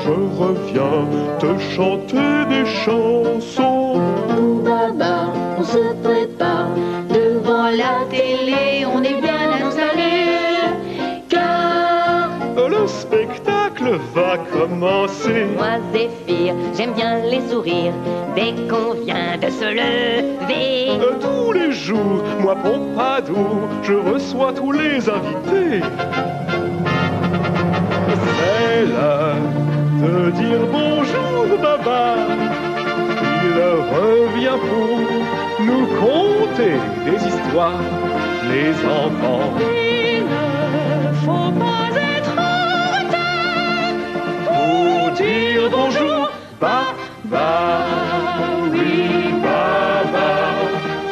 je reviens te chanter des chansons. Baba, on se prépare. Devant la télé, on est bien installé. Car le spectacle va commencer. Moi, Zéphyr, j'aime bien les sourires dès qu'on vient de se lever. Tous les jours, moi Pompadour, je reçois tous les invités. C'est l'heure de dire bonjour, Baba. Il revient pour nous conter des histoires, les enfants. il ne faut pas être en retard Pour dire bonjour, Baba. Oui, Baba,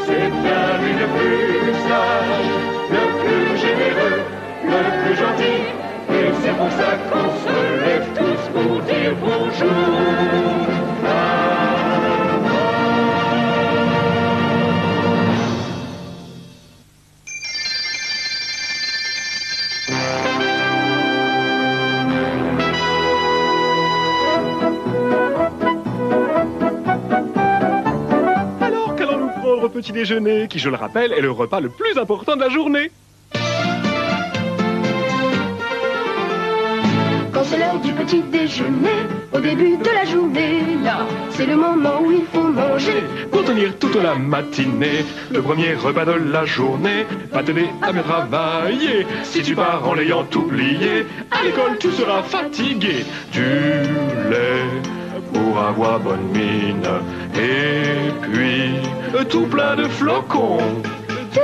c'est bien lui le plus sage, le plus généreux, le plus gentil. Et c'est pour ça qu'on se lève tous pour dire bonjour. Alors qu'allons-nous prendre au petit déjeuner, qui, je le rappelle, est le repas le plus important de la journée? Quand c'est l'heure du petit déjeuner, au début de la journée, là, c'est le moment où il faut manger. Pour tenir toute la matinée, le premier repas de la journée, pas t'aider à mieux travailler. Si tu pars en l'ayant oublié, à l'école tu seras fatigué. Du lait pour avoir bonne mine, et puis tout plein de flocons. Du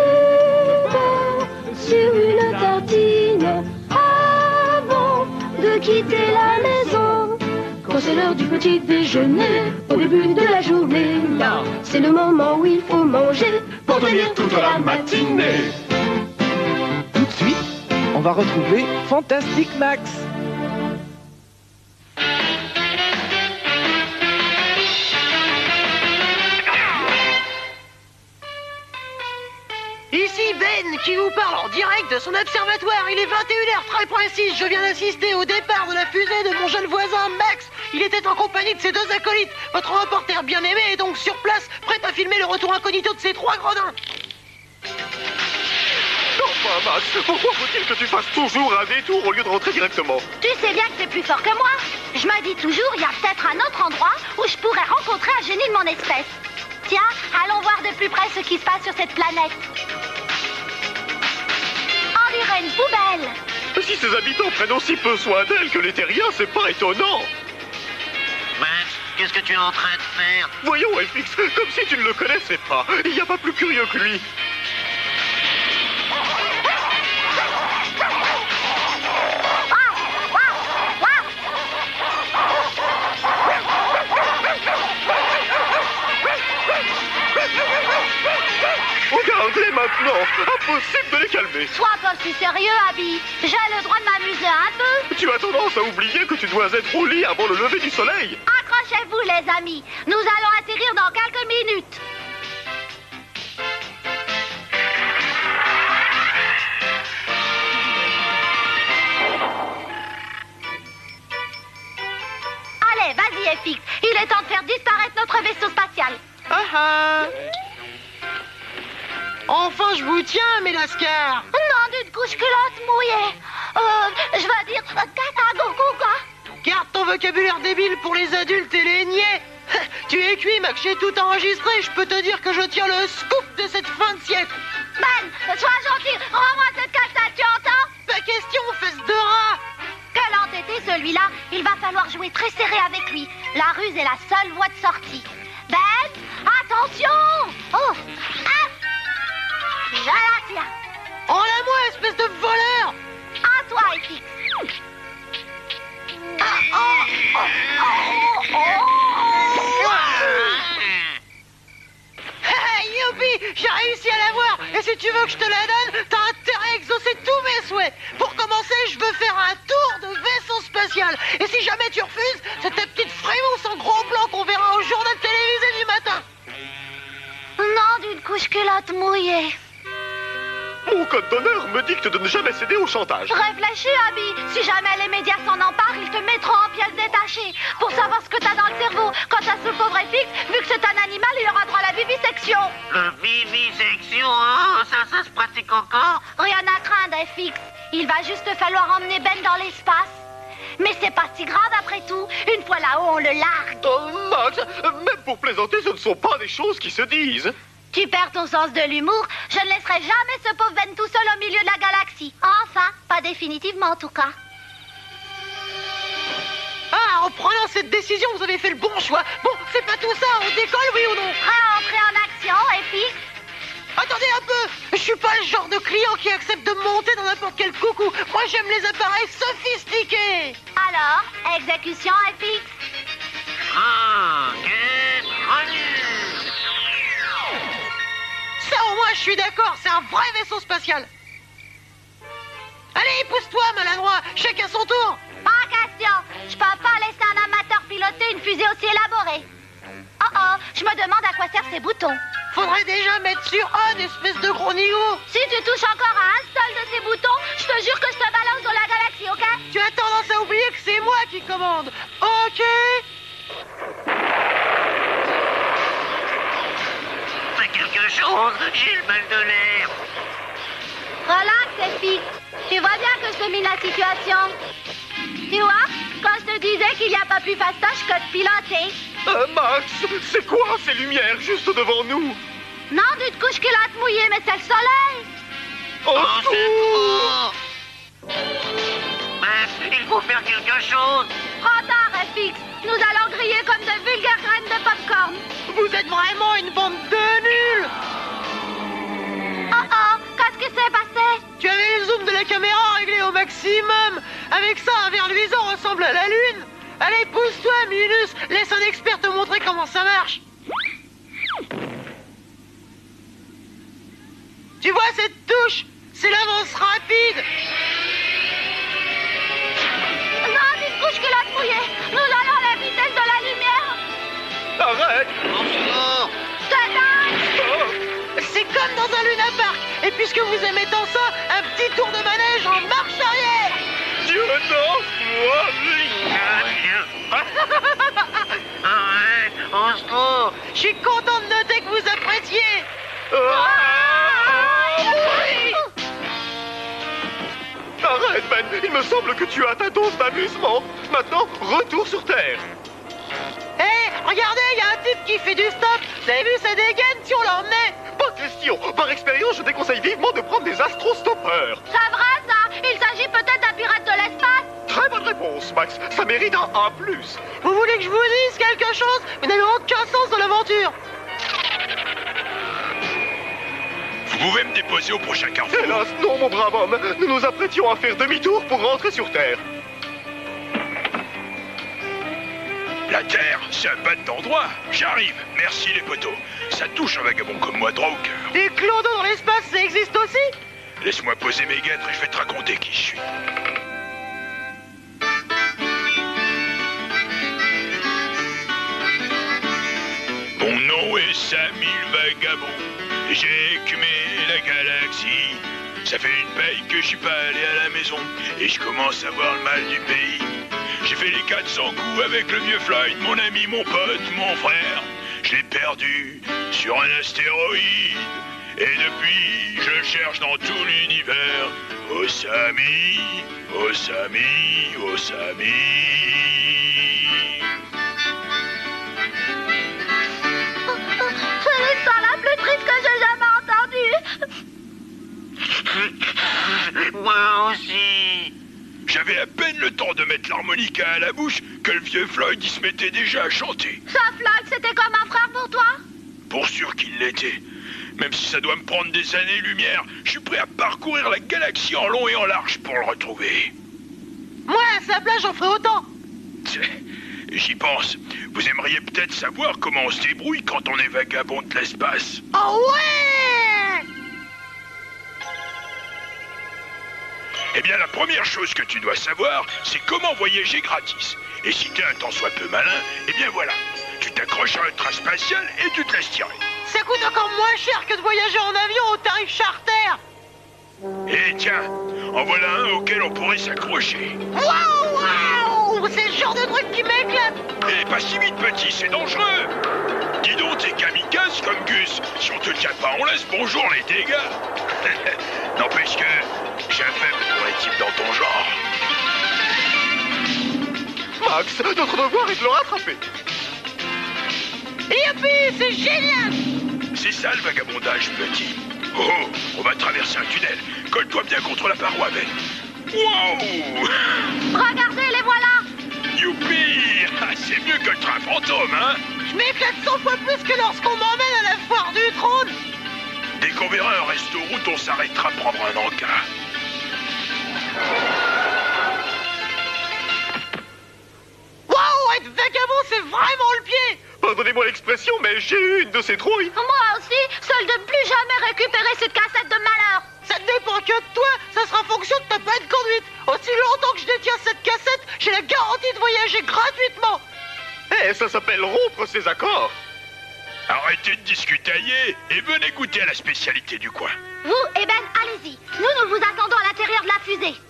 pain sur une tartine avant de quitter la maison. Quand c'est l'heure du petit déjeuner, au début de la journée, là, c'est le moment où il faut manger Pour tenir toute la matinée. Tout de suite, on va retrouver Fantastic Max. Ici Ben qui vous parle en direct de son observatoire. Il est 21h très précis. Je viens d'assister au départ de la fusée de mon jeune voisin Max. Il était en compagnie de ses deux acolytes. Votre reporter bien aimé est donc sur place, prêt à filmer le retour incognito de ces trois gredins. Enfin, Max, pourquoi faut-il que tu fasses toujours un détour au lieu de rentrer directement? Tu sais bien que t'es plus fort que moi. Je me dis toujours, il y a peut-être un autre endroit où je pourrais rencontrer un génie de mon espèce. Tiens, allons voir de plus près ce qui se passe sur cette planète. On dirait une poubelle. Si ses habitants prennent aussi peu soin d'elle que les terriens, c'est pas étonnant. Max, qu'est-ce que tu es en train de faire? Voyons, FX, comme si tu ne le connaissais pas. Il n'y a pas plus curieux que lui. Regarde-les maintenant. Impossible de les calmer. Sois pas si sérieux, Abby. J'ai le droit de m'amuser un peu. Tu as tendance à oublier que tu dois être au lit avant le lever du soleil. Accrochez-vous, les amis. Nous allons atterrir dans quelques minutes. Allez, vas-y, FX. Il est temps de faire disparaître notre vaisseau spatial. Ah ah. Enfin, je vous tiens, mes lascars. Non, d'une couche-culotte mouillée. Je veux dire, catagogo, quoi. Garde ton vocabulaire débile pour les adultes et les niais. Tu es cuit, Max, j'ai tout enregistré. Je peux te dire que je tiens le scoop de cette fin de siècle. Ben, sois gentil, rends-moi cette cassette, tu entends? Pas question, fesse de rat. Quel entêté celui-là. Il va falloir jouer très serré avec lui. La ruse est la seule voie de sortie. Ben, attention. Oh, ah, je la tiens. En la moi, espèce de voleur. À toi, FX. Youpi, j'ai réussi à l'avoir. Et si tu veux que je te la donne, t'as intérêt à exaucer tous mes souhaits. Pour commencer, je veux faire un tour de vaisseau spatial. Et si jamais tu refuses, c'est ta petite frémousse en gros plan qu'on verra au journal télévisé du matin. Non, d'une couche-culotte mouillée. Mon code d'honneur me dicte de ne jamais céder au chantage. Réfléchis, Abby. Si jamais les médias s'en emparent, ils te mettront en pièces détachées. Pour savoir ce que t'as dans le cerveau. Quant à ce pauvre FX, vu que c'est un animal, il aura droit à la vivisection. La vivisection, hein? Ça se pratique encore? Rien à craindre, FX. Il va juste falloir emmener Ben dans l'espace. Mais c'est pas si grave après tout. Une fois là-haut, on le largue. Oh, Max, même pour plaisanter, ce ne sont pas des choses qui se disent. Tu perds ton sens de l'humour. Je ne laisserai jamais ce pauvre Ben tout seul au milieu de la galaxie. Enfin, pas définitivement en tout cas. Ah, en prenant cette décision, vous avez fait le bon choix. Bon, c'est pas tout ça. On décolle, oui ou non? Prêt à entrer en action, FX? Attendez un peu. Je suis pas le genre de client qui accepte de monter dans n'importe quel coucou. Moi, j'aime les appareils sophistiqués. Alors, exécution, FX? Ça, au moins, je suis d'accord. C'est un vrai vaisseau spatial. Allez, pousse-toi, maladroit. Chacun son tour. Pas question. Je peux pas laisser un amateur piloter une fusée aussi élaborée. Oh, je me demande à quoi servent ces boutons. Faudrait déjà mettre sur un espèce de gros niveau. Si tu touches encore à un seul de ces boutons, je te jure que je te balance dans la galaxie, ok? Tu as tendance à oublier que c'est moi qui commande. Ok. Fais quelque chose, j'ai le mal de l'air. Relax, FX. Tu vois bien que je domine la situation. Tu vois, quand je te disais qu'il n'y a pas plus fastoche que de piloter. Max, c'est quoi ces lumières juste devant nous? Non, tu te couches culotte mouillée, mais c'est le soleil. Oh, C'est trop. Max, il faut faire quelque chose. Trop tard, FX. Nous allons griller comme de vulgaires graines de popcorn. Vous êtes vraiment une bande de nuls. Oh, qu'est-ce qui s'est passé? Tu avais le zoom de la caméra réglé au maximum. Avec ça, un verre luisant ressemble à la lune. Allez, pousse-toi, Minus. Laisse un expert te montrer comment ça marche. Tu vois cette touche? C'est l'avance rapide. Non, tu te couches culotte mouillée. Nous allons à la vitesse de la lumière. Arrête! Bonjour. C'est dingue. C'est comme dans un Luna Park. Et puisque vous aimez tant ça, un petit tour de manège en marche arrière. Dieu non! Arrête, au secours. Je suis content de noter que vous appréciez. Arrête, Ben! Il me semble que tu as ta dose d'amusement. Maintenant, retour sur Terre. Hé, regardez, il y a un type qui fait du stop. Vous avez vu sa dégaine si on l'emmenait? Pas question. Par expérience, je déconseille vivement de prendre des astrostoppeurs. C'est vrai, ça? Il s'agit peut-être d'un pirate de l'espace? Très bonne réponse, Max. Ça mérite un A+. Vous voulez que je vous dise quelque chose? Vous n'avez aucun sens dans l'aventure. Vous pouvez me déposer au prochain carrefour. Hélas, non, mon brave homme. Nous nous apprêtions à faire demi-tour pour rentrer sur Terre. La Terre, c'est un bête d'endroit. J'arrive. Merci les potos. Ça touche un vagabond comme moi droit au cœur. Des clodos dans l'espace, ça existe aussi? Laisse-moi poser mes guêtres et je vais te raconter qui je suis. Mon nom est Samy le vagabond. J'ai écumé la galaxie. Ça fait une paye que je suis pas allé à la maison. Et je commence à voir le mal du pays. J'ai fait les 400 coups avec le vieux Floyd, mon ami, mon pote, mon frère. Je l'ai perdu sur un astéroïde. Et depuis, je cherche dans tout l'univers. Oh Samy, oh Samy, oh Samy. C'est l'histoire la plus triste que j'ai jamais entendue. Moi aussi. J'avais à peine le temps de mettre l'harmonica à la bouche que le vieux Floyd il se mettait déjà à chanter. Ça, Floyd, c'était comme un frère pour toi? Pour sûr qu'il l'était. Même si ça doit me prendre des années-lumière, je suis prêt à parcourir la galaxie en long et en large pour le retrouver. Moi, à sa place, j'en ferai autant. J'y pense. Vous aimeriez peut-être savoir comment on se débrouille quand on est vagabond de l'espace. Oh ouais! Eh bien, la première chose que tu dois savoir, c'est comment voyager gratis. Et si t'es un tant soit peu malin, eh bien voilà. Tu t'accroches à un train spatial et tu te laisses tirer. Ça coûte encore moins cher que de voyager en avion au tarif charter. Et tiens, en voilà un auquel on pourrait s'accrocher. Waouh! C'est le genre de truc qui m'éclate! Eh, pas si vite, petit, c'est dangereux. Dis donc, t'es kamikaze comme Gus. Si on te tient pas, on laisse bonjour les dégâts. N'empêche que j'ai un faible pour les types dans ton genre. Max, notre devoir est de le rattraper. Youpi, c'est génial! C'est ça le vagabondage, petit. Oh, on va traverser un tunnel. Colle-toi bien contre la paroi, Ben. Wow! Regardez, les voilà! Youpi! Ah, c'est mieux que le train fantôme, hein? Je m'éclate 100 fois plus que lorsqu'on m'emmène à la foire du trône! Dès qu'on verra un resto route, on s'arrêtera prendre un encas. Waouh, être vagabond, c'est vraiment le pied! Pardonnez-moi l'expression, mais j'ai eu une de ces trouilles. Moi aussi, seul de plus jamais récupérer cette cassette de malheur. Ça ne dépend que de toi, ça sera en fonction de ta bonne conduite. Aussi longtemps que je détiens cette cassette, j'ai la garantie de voyager gratuitement. Eh, ça s'appelle rompre ses accords. Arrêtez de discutailler et venez goûter à la spécialité du coin. Vous, eh ben, allez-y. Nous vous attendons à l'intérieur de la fusée.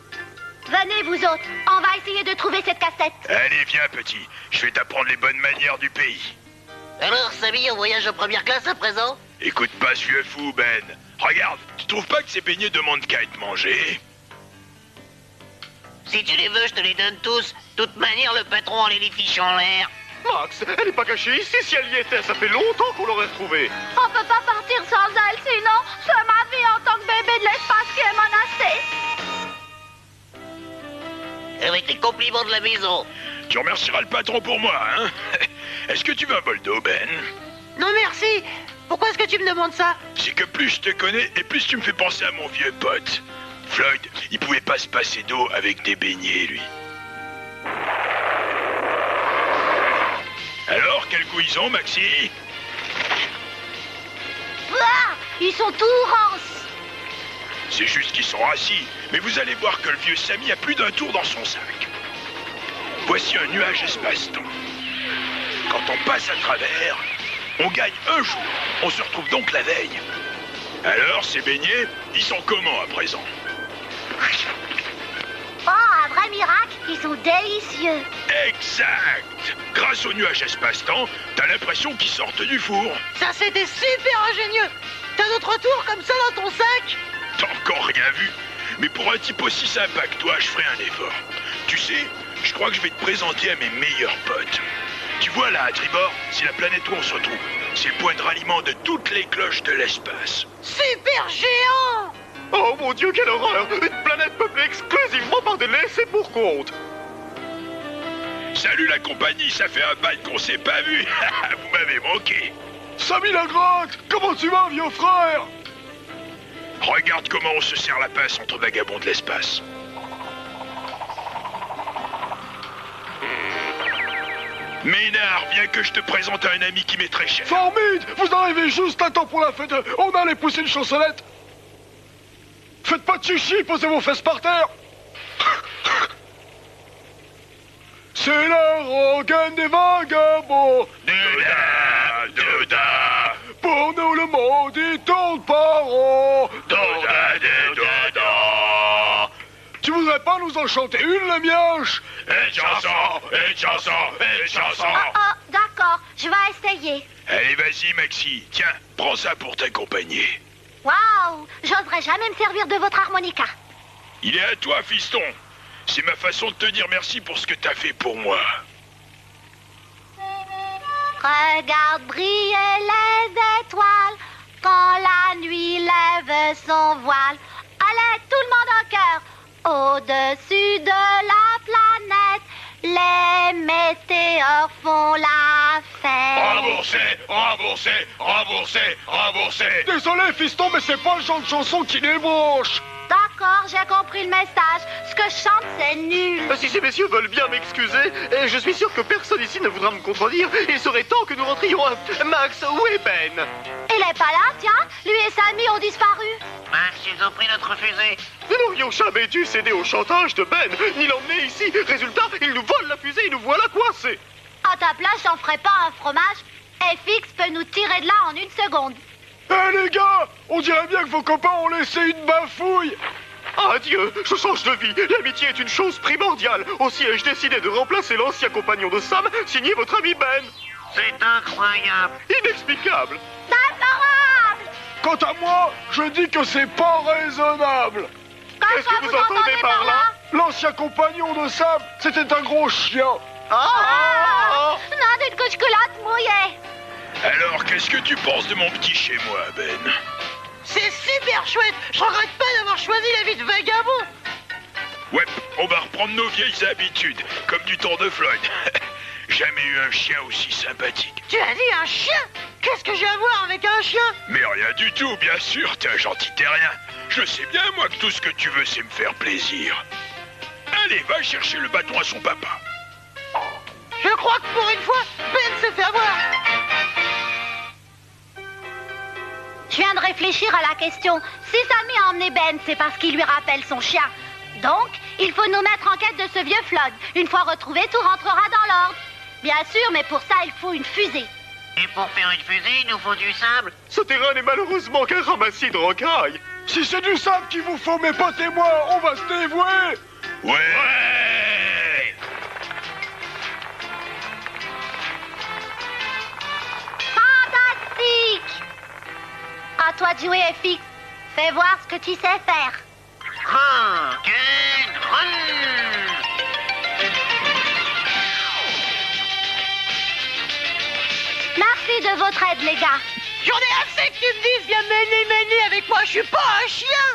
Venez, vous autres. On va essayer de trouver cette cassette. Allez, viens, petit. Je vais t'apprendre les bonnes manières du pays. Alors, Samy, on voyage en première classe à présent? Écoute pas ce vieux fou, Ben. Regarde, tu trouves pas que ces beignets demandent qu'à être mangés? Si tu les veux, je te les donne tous. De toute manière, le patron en les fiche en l'air. Max, elle n'est pas cachée ici. Si elle y était, ça fait longtemps qu'on l'aurait retrouvée. On peut pas partir sans elle, sinon c'est ma vie en tant que bébé de l'espace qui est menacée. Avec les compliments de la maison. Tu remercieras le patron pour moi, hein? Est-ce que tu veux un bol d'eau, Ben? Non merci. Pourquoi est-ce que tu me demandes ça? C'est que plus je te connais et plus tu me fais penser à mon vieux pote. Floyd, il pouvait pas se passer d'eau avec des beignets, lui. Alors, quel goût ils ont, Maxi? Ah, ils sont tout rances. C'est juste qu'ils sont assis, mais vous allez voir que le vieux Samy a plus d'un tour dans son sac. Voici un nuage espace-temps. Quand on passe à travers, on gagne un jour. On se retrouve donc la veille. Alors, ces beignets, ils sont comment à présent? Oh, un vrai miracle, ils sont délicieux. Exact! Grâce au nuage espace-temps, t'as l'impression qu'ils sortent du four. Ça c'était super ingénieux. T'as d'autres tours comme ça dans ton sac? T'as encore rien vu? Mais pour un type aussi sympa que toi, je ferai un effort. Tu sais, je crois que je vais te présenter à mes meilleurs potes. Tu vois là, à tribord, c'est la planète où on se retrouve. C'est le point de ralliement de toutes les cloches de l'espace. Super géant! Oh mon Dieu, quelle horreur! Une planète peuplée exclusivement par des laissés pour compte. Salut la compagnie, ça fait un bail qu'on s'est pas vu. Vous m'avez manqué. Samy la grotte, comment tu vas, vieux frère? Regarde comment on se serre la pince entre vagabonds de l'espace. Ménard, viens que je te présente à un ami qui m'est très cher. Formide, vous arrivez juste à temps pour la fête. On allait pousser une chansonnette. Faites pas de chichi, posez vos fesses par terre. C'est la rengaine des vagabonds. Douda, douda, Pour nous, le monde, il tourne par rond. douda, douda. Tu voudrais pas nous en chanter une, la mioche? Une chanson, une chanson, une chanson. Oh, d'accord, je vais essayer. Allez, vas-y, Maxi. Tiens, prends ça pour t'accompagner. Waouh, j'oserais jamais me servir de votre harmonica. Il est à toi, fiston. C'est ma façon de te dire merci pour ce que t'as fait pour moi. Regarde briller les étoiles quand la nuit lève son voile. Allez, tout le monde en chœur. Au-dessus de la planète, les météores font la fête. Remboursé, remboursé, remboursé, remboursé. Désolé, fiston, mais c'est pas le genre de chanson qui débranche. D'accord, j'ai compris le message. Ce que je chante, c'est nul. Si ces messieurs veulent bien m'excuser, et je suis sûr que personne ici ne voudra me contredire, il serait temps que nous rentrions à... Max, où est Ben? Il est pas là, tiens. Lui et Samy ont disparu. Max, ils ont pris notre fusée. Nous n'aurions jamais dû céder au chantage de Ben, ni l'emmener ici. Résultat, il nous vole la fusée et nous voilà coincés. À ta place, j'en ferai pas un fromage. FX peut nous tirer de là en une seconde. Eh les gars, on dirait bien que vos copains ont laissé une bafouille. Adieu, je change de vie. L'amitié est une chose primordiale. Aussi ai-je décidé de remplacer l'ancien compagnon de Sam, signé votre ami Ben. C'est incroyable. Inexplicable. Déplorable! Quant à moi, je dis que c'est pas raisonnable. Qu'est-ce que vous entendez par là? L'ancien compagnon de Sam, c'était un gros chien. Non, d'une couche-culotte mouillée. Alors, qu'est-ce que tu penses de mon petit chez moi, Ben? C'est super chouette. Je regrette pas d'avoir choisi la vie de vagabond. Ouais, on va reprendre nos vieilles habitudes, comme du temps de Floyd. Jamais eu un chien aussi sympathique. Tu as dit un chien? Qu'est-ce que j'ai à voir avec un chien? Mais rien du tout, bien sûr, t'es un gentil terrien. Je sais bien, moi, que tout ce que tu veux, c'est me faire plaisir. Allez, va chercher le bâton à son papa. Je crois que pour une fois, Ben s'est fait avoir. Je viens de réfléchir à la question. Si Sammy a emmené Ben, c'est parce qu'il lui rappelle son chien. Donc, il faut nous mettre en quête de ce vieux Floyd. Une fois retrouvé, tout rentrera dans l'ordre. Bien sûr, mais pour ça, il faut une fusée. Et pour faire une fusée, il nous faut du sable. Ce terrain n'est malheureusement qu'un ramassis de rocailles. Si c'est du sable qu'il vous faut, mes potes et moi, on va se dévouer. Ouais. Fantastique! À toi de jouer, FX. Fais voir ce que tu sais faire. Merci de votre aide, les gars. J'en ai assez que tu me dises viens mener avec moi. Je suis pas un chien.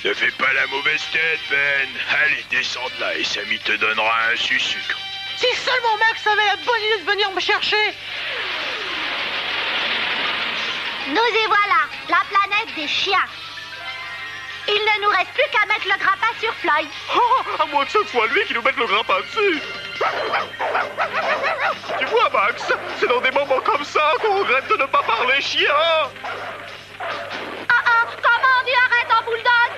Ne fais pas la mauvaise tête, Ben. Allez, descends de là et Sammy te donnera un sucre. Si seulement Max avait la bonne idée de venir me chercher. Nous y voilà, la planète des chiens. Il ne nous reste plus qu'à mettre le grappin sur Floyd. Oh, à moins que ce soit lui qui nous mette le grappin dessus. Tu vois, Max, c'est dans des moments comme ça qu'on regrette de ne pas parler chien. Comment on dit arrête en bulldog?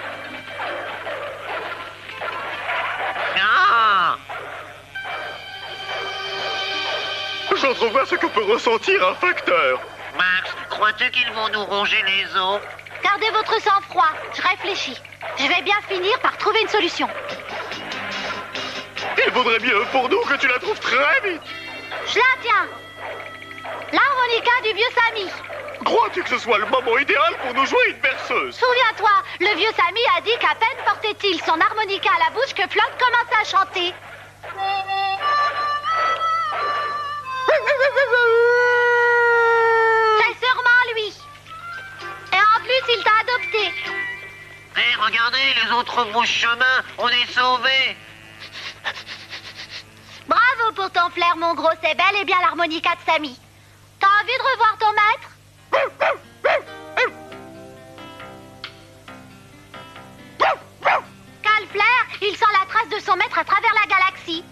Non. J'entrevois ce que peut ressentir un facteur. Max, crois-tu qu'ils vont nous ronger les os? Gardez votre sang-froid, je réfléchis. Je vais bien finir par trouver une solution. Il vaudrait mieux pour nous que tu la trouves très vite. Je la tiens. L'harmonica du vieux Sammy. Crois-tu que ce soit le moment idéal pour nous jouer une berceuse? Souviens-toi, le vieux Sammy a dit qu'à peine portait-il son harmonica à la bouche que Floyd commençait à chanter. C'est sûrement lui. Et en plus, il t'a adopté. Hé, regardez, les autres bouches chemin, on est sauvés. Bravo pour ton flair, mon gros, c'est bel et bien l'harmonica de Sammy. T'as envie de revoir ton maître? Quel flair, il sent la trace de son maître à travers la galaxie.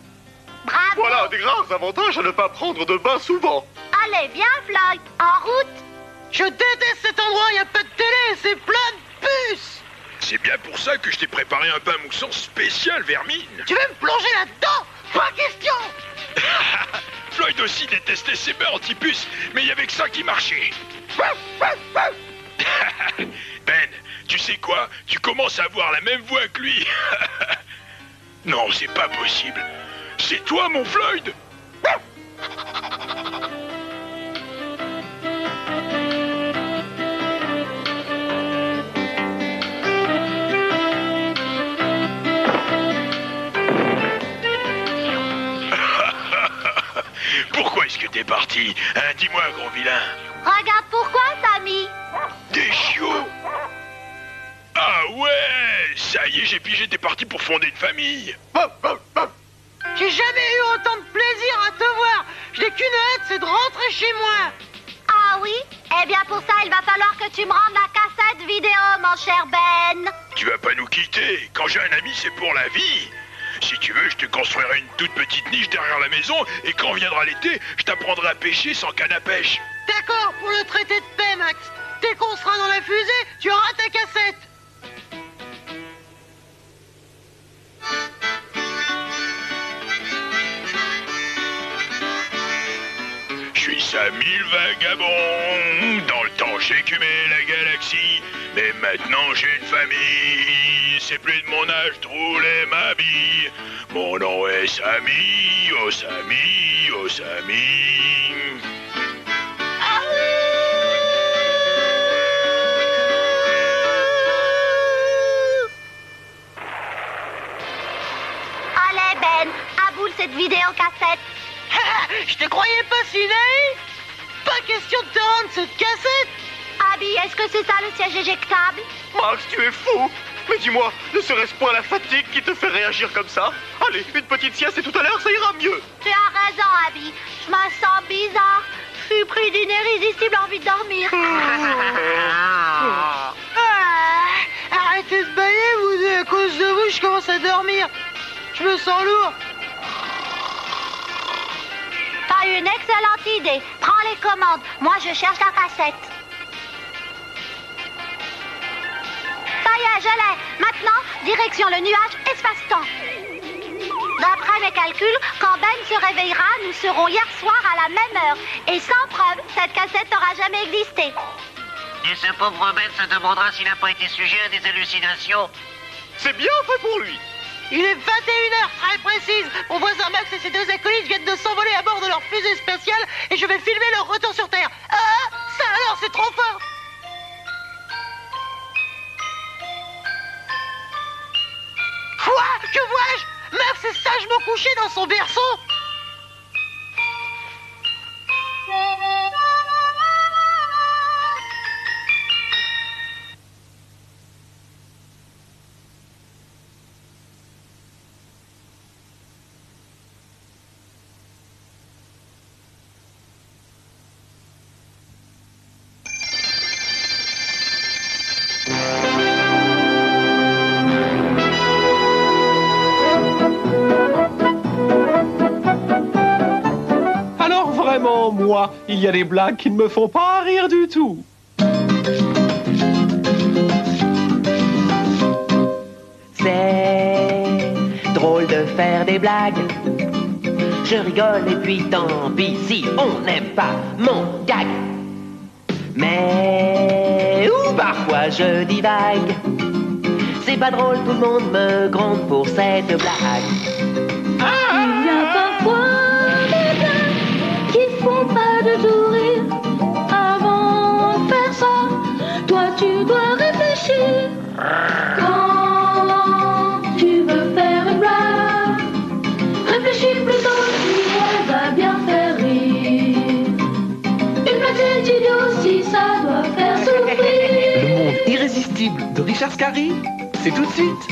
Bravo. Voilà des grands avantages à ne pas prendre de bain souvent. Allez, viens, Floyd, en route. Je déteste cet endroit, y a pas de télé, c'est plein de puces. C'est bien pour ça que je t'ai préparé un bain moussant spécial, Vermine. Tu veux me plonger là-dedans? Pas question. Floyd aussi détestait ses bains anti-puces, mais il y avait que ça qui marchait. Ben, tu sais quoi? Tu commences à avoir la même voix que lui. Non, c'est pas possible. C'est toi, mon Floyd. Pourquoi est-ce que t'es parti? Hein, dis-moi, gros vilain. Regarde pourquoi, Sammy. Des chiots? Ah ouais! Ça y est, j'ai pigé, t'es parti pour fonder une famille. J'ai jamais eu autant de plaisir à te voir. Je n'ai qu'une hâte, c'est de rentrer chez moi. Ah oui? Eh bien, pour ça, il va falloir que tu me rendes la cassette vidéo, mon cher Ben. Tu vas pas nous quitter. Quand j'ai un ami, c'est pour la vie. Si tu veux, je te construirai une toute petite niche derrière la maison et quand viendra l'été, je t'apprendrai à pêcher sans canne à pêche. D'accord, pour le traité de paix, Max. Dès qu'on sera dans la fusée, tu auras ta cassette. Je suis Sammy le vagabond. Dans le temps, j'écumais la galaxie, mais maintenant j'ai une famille. C'est plus de mon âge de rouler ma bille. Mon nom est Samy, oh Samy, oh Samy. Allez Ben, aboule cette vidéocassette. Je te croyais pas si naïf. Pas question de te rendre cette cassette. Abby, est-ce que c'est ça le siège éjectable? Max, tu es fou. Mais dis-moi, ne serait-ce point la fatigue qui te fait réagir comme ça? Allez, une petite sieste et tout à l'heure, ça ira mieux. Tu as raison, Abby. Je me sens bizarre. Je suis pris d'une irrésistible envie de dormir. Arrêtez de bailler, vous deux. À cause de vous, je commence à dormir. Je me sens lourd. T'as une excellente idée. Prends les commandes. Moi, je cherche la cassette. Ça y est, je l'ai. Maintenant, direction le nuage espace-temps. D'après mes calculs, quand Ben se réveillera, nous serons hier soir à la même heure. Et sans preuve, cette cassette n'aura jamais existé. Et ce pauvre Ben se demandera s'il n'a pas été sujet à des hallucinations. C'est bien fait pour lui. Il est 21h, très précise. Mon voisin Max et ses deux acolytes viennent de s'envoler à bord de leur fusée spatiale et je vais filmer leur retour sur Terre. Ah, ça alors, c'est trop fort. Quoi? Que vois-je? Max est sagement couché dans son berceau. Moi, il y a des blagues qui ne me font pas rire du tout. C'est drôle de faire des blagues. Je rigole et puis tant pis si on n'aime pas mon gag. Mais parfois je divague. C'est pas drôle, tout le monde me gronde pour cette blague. Il y a parfois des blagues qui font pas de tout rire. Avant de faire ça, toi tu dois réfléchir. Quand tu veux faire une blague, réfléchis plutôt si elle va bien faire rire. Une blague c'est idiot si ça doit faire souffrir. Le monde irrésistible de Richard Scarry, c'est tout de suite.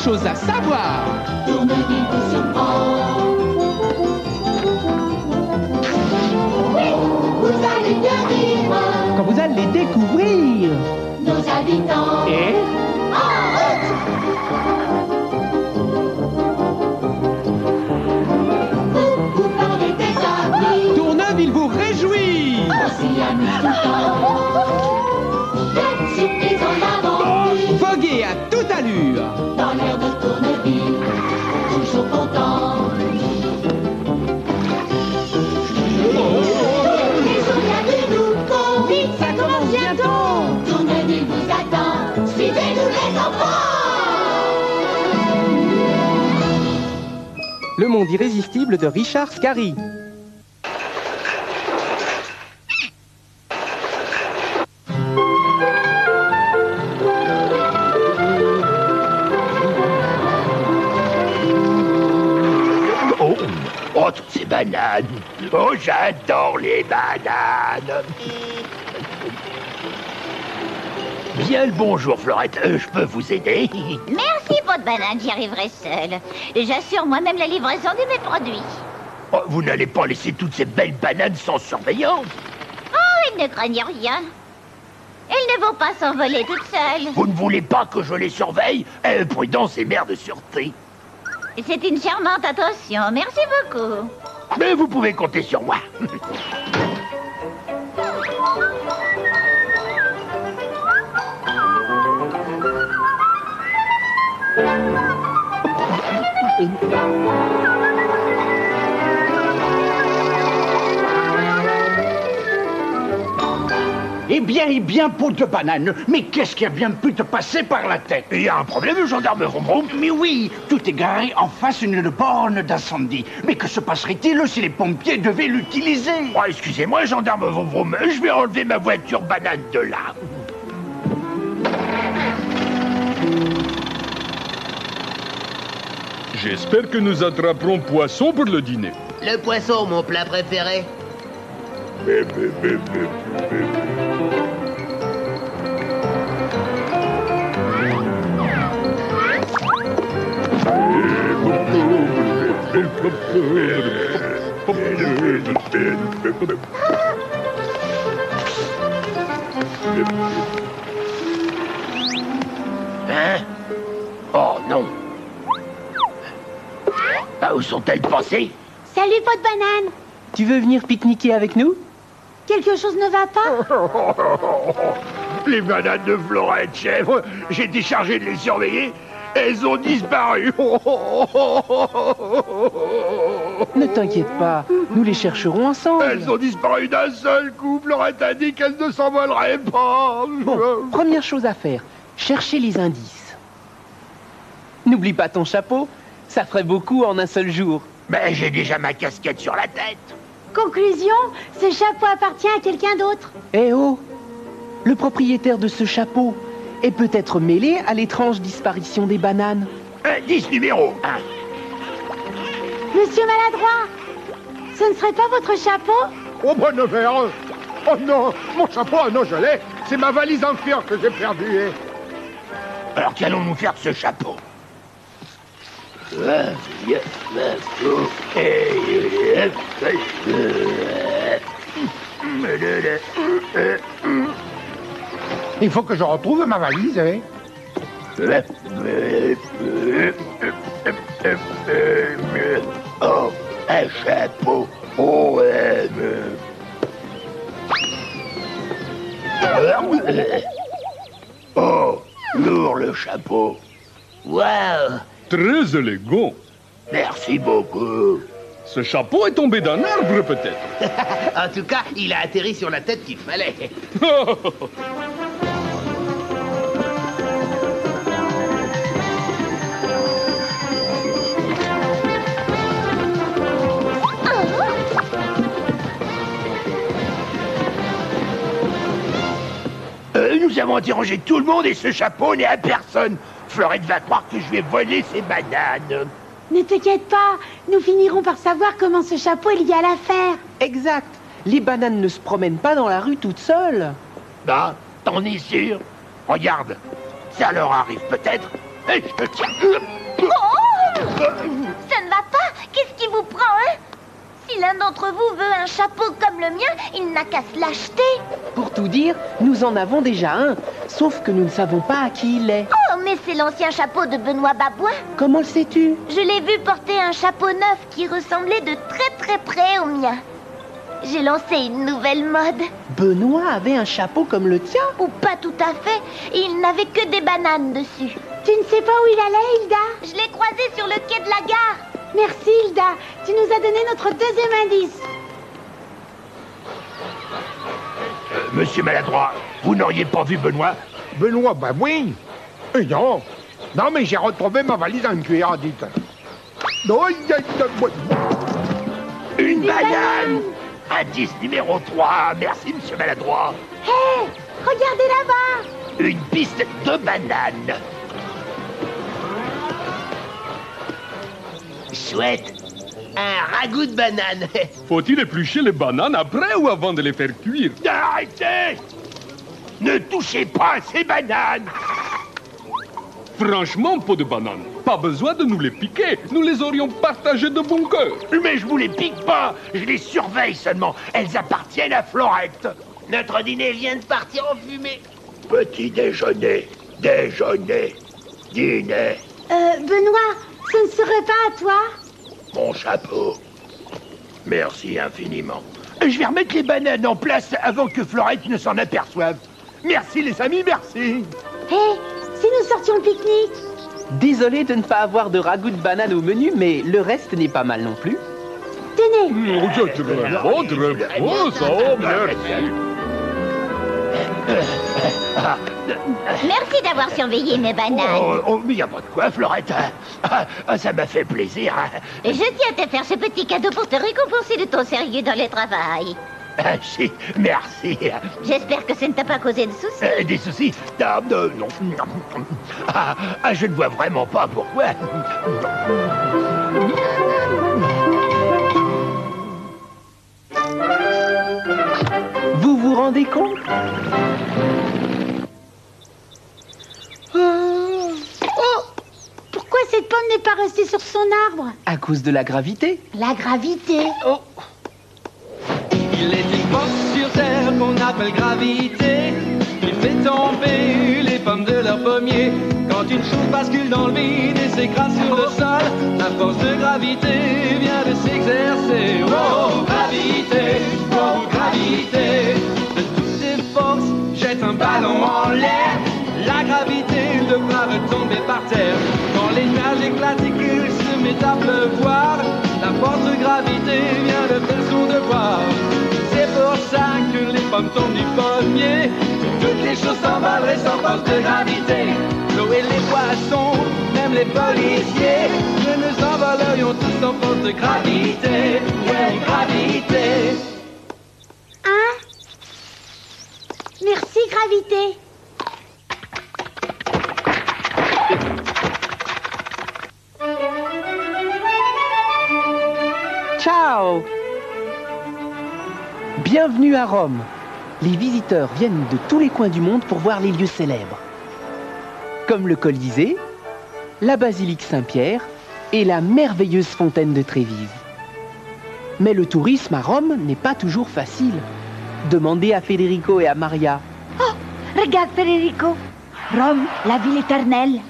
Chose à savoir. Tourne-vie vous surprend. Oui, vous allez bien rire. Quand vous allez découvrir nos habitants. Et en route. Vous parlez des amis. Tourneville vous réjouit. On s'y amuse tout le temps. Plein de surprises en avant. Voguer à toute allure. Dans l'air de Tourneville, toujours content. Les souvenirs de nous courent, vite, ça commence bientôt. Tourneville vous attend, suivez-nous les enfants. Le monde irrésistible de Richard Scarry. Oh, toutes ces bananes. Oh, j'adore les bananes. Bien le bonjour, Florette. Je peux vous aider? Merci, pot de banane, j'y arriverai seule. J'assure moi-même la livraison de mes produits. Oh, vous n'allez pas laisser toutes ces belles bananes sans surveillance? Oh, ils ne craignent rien. Ils ne vont pas s'envoler toutes seules. Vous ne voulez pas que je les surveille? Prudence et mère de sûreté. C'est une charmante attention, merci beaucoup. Mais vous pouvez compter sur moi. Eh bien, peau de banane, mais qu'est-ce qui a bien pu te passer par la tête? Il y a un problème, le gendarme Vroom Vroom? Mais oui, tout est garé en face d'une borne d'incendie. Mais que se passerait-il si les pompiers devaient l'utiliser? Oh, excusez-moi, gendarme Vroom Vroom, je vais enlever ma voiture banane de là. J'espère que nous attraperons poisson pour le dîner. Le poisson, mon plat préféré. Hein? Oh non. Où sont-elles passées? Salut, peau de banane. Tu veux venir pique-niquer avec nous? Quelque chose ne va pas? Les bananes de Florette, chèvre, j'ai été chargé de les surveiller. Elles ont disparu. Ne t'inquiète pas, nous les chercherons ensemble. Elles ont disparu d'un seul coup. Florette a dit qu'elles ne s'envoleraient pas. Bon, première chose à faire, chercher les indices. N'oublie pas ton chapeau, ça ferait beaucoup en un seul jour. Mais j'ai déjà ma casquette sur la tête. Conclusion, ce chapeau appartient à quelqu'un d'autre. Eh oh! Le propriétaire de ce chapeau est peut-être mêlé à l'étrange disparition des bananes. Indice numéro 1. Monsieur Maladroit, ce ne serait pas votre chapeau? Oh, bonne mère. Oh non, mon chapeau, ah non, je l'ai. C'est ma valise en cuir que j'ai perdue. Alors qu'allons-nous faire de ce chapeau? Il faut que je retrouve ma valise, hein. Oh, un chapeau. Oh, oh, lourd le chapeau. Waouh! Très élégant. Merci beaucoup. Ce chapeau est tombé d'un arbre, peut-être. En tout cas, il a atterri sur la tête qu'il fallait. Nous avons interrogé tout le monde et ce chapeau n'est à personne. Florette va croire que je vais voler ses bananes. Ne t'inquiète pas, nous finirons par savoir comment ce chapeau est lié à l'affaire. Exact. Les bananes ne se promènent pas dans la rue toutes seules. Bah, t'en es sûr? Regarde, ça leur arrive peut-être. Et je te tiens. Oh! Ça ne va pas? Qu'est-ce qui vous prend, hein? Si l'un d'entre vous veut un chapeau comme le mien, il n'a qu'à se l'acheter. Pour tout dire, nous en avons déjà un, sauf que nous ne savons pas à qui il est. Oh, mais c'est l'ancien chapeau de Benoît Babouin. Comment le sais-tu? Je l'ai vu porter un chapeau neuf qui ressemblait de très près au mien. J'ai lancé une nouvelle mode. Benoît avait un chapeau comme le tien? Ou pas tout à fait. Il n'avait que des bananes dessus. Tu ne sais pas où il allait, Hilda? Je l'ai croisé sur le quai de la gare. Merci, Hilda. Tu nous as donné notre deuxième indice. Monsieur Maladroit, vous n'auriez pas vu Benoît? Benoît, bah oui. Non. Non, mais j'ai retrouvé ma valise en cuir, dites. Une banane. Indice numéro 3. Merci, monsieur Maladroit. Hé, regardez là-bas. Une piste de bananes. Chouette. Un ragoût de banane. Faut-il éplucher les bananes après ou avant de les faire cuire? Arrêtez! Ne touchez pas à ces bananes! Franchement, peau de banane, pas besoin de nous les piquer. Nous les aurions partagées de bon cœur. Mais je vous les pique pas, je les surveille seulement. Elles appartiennent à Florette. Notre dîner vient de partir en fumée. Petit déjeuner, déjeuner, dîner. Benoît, ce ne serait pas à toi? Mon chapeau. Merci infiniment. Je vais remettre les bananes en place avant que Florette ne s'en aperçoive. Merci les amis, merci. Hé, si nous sortions pique-nique? Désolé de ne pas avoir de ragoût de banane au menu, mais le reste n'est pas mal non plus. Tenez. C'est très bon, ça, oh, merci. Merci d'avoir surveillé mes bananes. Oh, mais y a pas de quoi, Florette. Ça m'a fait plaisir. Et je tiens à te faire ce petit cadeau pour te récompenser de ton sérieux dans le travail. Si, merci. J'espère que ça ne t'a pas causé de soucis. Des soucis? Non. Je ne vois vraiment pas pourquoi. Vous vous rendez compte? Oh! Pourquoi cette pomme n'est pas restée sur son arbre? À cause de la gravité. La gravité. Oh! Il est une force sur terre qu'on appelle gravité qui fait tomber les pommes de leur pommier. Quand une chose bascule dans le vide et s'écrase sur le sol, la force de gravité vient de s'exercer. Oh, gravité, oh, gravité. De toutes ses forces, jette un ballon en l'air. La gravité le fera retomber par terre. Quand les nuages éclatent et qu'il se met à pleuvoir, la force de gravité vient de faire son devoir. C'est pour ça que les pommes tombent du pommier. Toutes les choses s'emballeraient sans force de gravité. L'eau et les poissons, même les policiers, nous nous envolerions tous sans force de gravité. Ouais, gravité. Hein? Merci, gravité. Ciao! Bienvenue à Rome. Les visiteurs viennent de tous les coins du monde pour voir les lieux célèbres, comme le Colisée, la basilique Saint-Pierre et la merveilleuse fontaine de Trévise. Mais le tourisme à Rome n'est pas toujours facile. Demandez à Federico et à Maria. Oh, regarde Federico. Rome, la ville éternelle.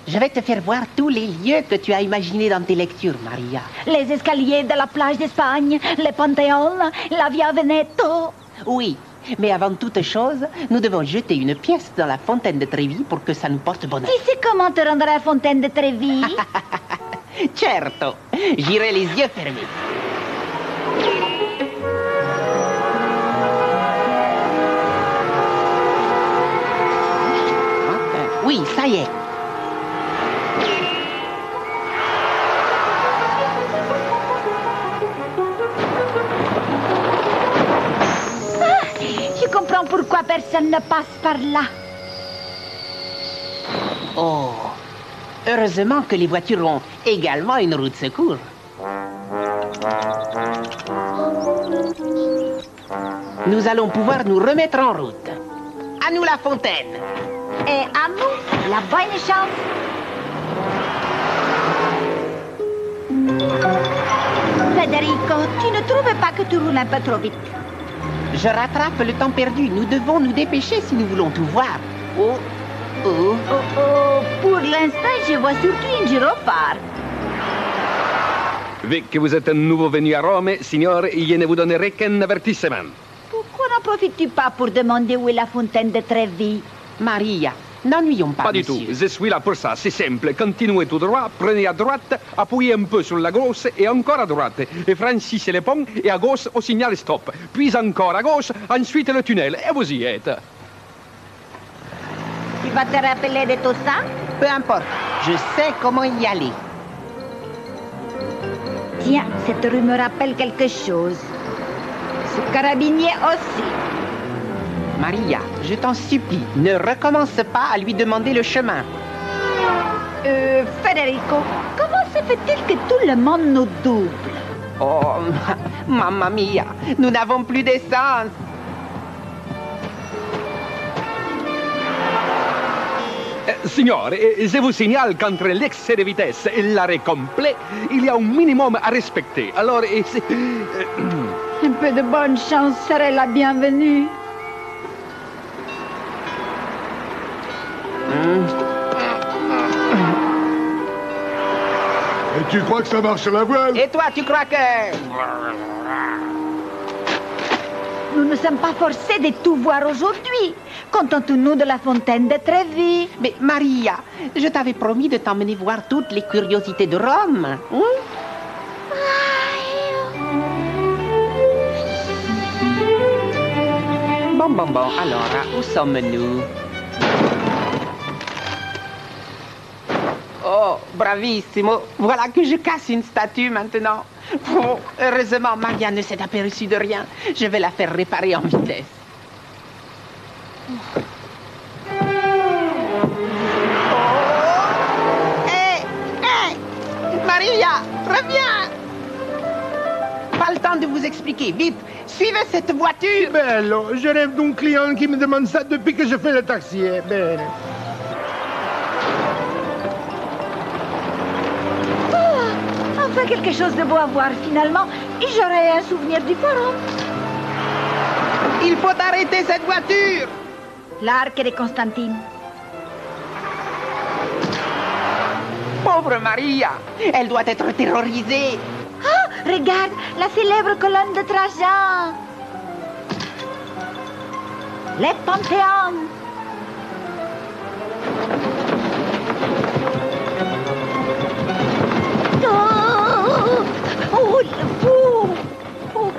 Je vais te faire voir tous les lieux que tu as imaginés dans tes lectures, Maria. Les escaliers de la plage d'Espagne, les panthéons, la Via Veneto. Oui, mais avant toute chose, nous devons jeter une pièce dans la fontaine de Trévi pour que ça nous porte bonheur. Tu sais comment te rendre à la fontaine de Trévi? Certo, j'irai les yeux fermés. Oui, ça y est. Je comprends pourquoi personne ne passe par là. Oh, heureusement que les voitures ont également une roue de secours. Nous allons pouvoir nous remettre en route. À nous la fontaine. Et à nous, la bonne chance. Federico, tu ne trouves pas que tu roules un peu trop vite? Je rattrape le temps perdu. Nous devons nous dépêcher si nous voulons tout voir. Oh, oh. Oh, oh. Pour l'instant, je vois surtout une gyrophare. Vu que vous êtes un nouveau venu à Rome, signore, je ne vous donnerai qu'un avertissement. Pourquoi n'en profites-tu pas pour demander où est la fontaine de Trévi? Maria, n'ennuyons pas, Pas du monsieur. tout, je suis là pour ça, c'est simple. Continuez tout droit, prenez à droite, appuyez un peu sur la gauche et encore à droite. Et franchissez les ponts et à gauche au signal stop. Puis encore à gauche, ensuite le tunnel. Et vous y êtes. Tu vas te rappeler de tout ça? Peu importe, je sais comment y aller. Tiens, cette rue me rappelle quelque chose. Ce carabinier aussi. Maria, je t'en supplie, ne recommence pas à lui demander le chemin. Federico, comment se fait-il que tout le monde nous double? Oh, mamma mia, nous n'avons plus d'essence. Signore, je vous signale qu'entre l'excès de vitesse et l'arrêt complet, il y a un minimum à respecter. Alors, Un peu de bonne chance serait la bienvenue. Tu crois que ça marche à la voile? Et toi, tu crois que... Nous ne sommes pas forcés de tout voir aujourd'hui. Contentons-nous de la fontaine de Trévi. Mais Maria, je t'avais promis de t'emmener voir toutes les curiosités de Rome. Hein? Bon, alors, où sommes-nous? Oh, bravissimo. Voilà que je casse une statue maintenant. Oh, heureusement, Maria ne s'est aperçue de rien. Je vais la faire réparer en vitesse. Maria, reviens! Pas le temps de vous expliquer. Vite, suivez cette voiture. Bello, je rêve d'un client qui me demande ça depuis que je fais le taxi. Bene. Enfin, quelque chose de beau à voir finalement. Et j'aurai un souvenir du forum. Il faut arrêter cette voiture. L'arc de Constantine. Pauvre Maria, elle doit être terrorisée. Ah, regarde, la célèbre colonne de Trajan. Les Panthéons. Oh, le fou. Oh.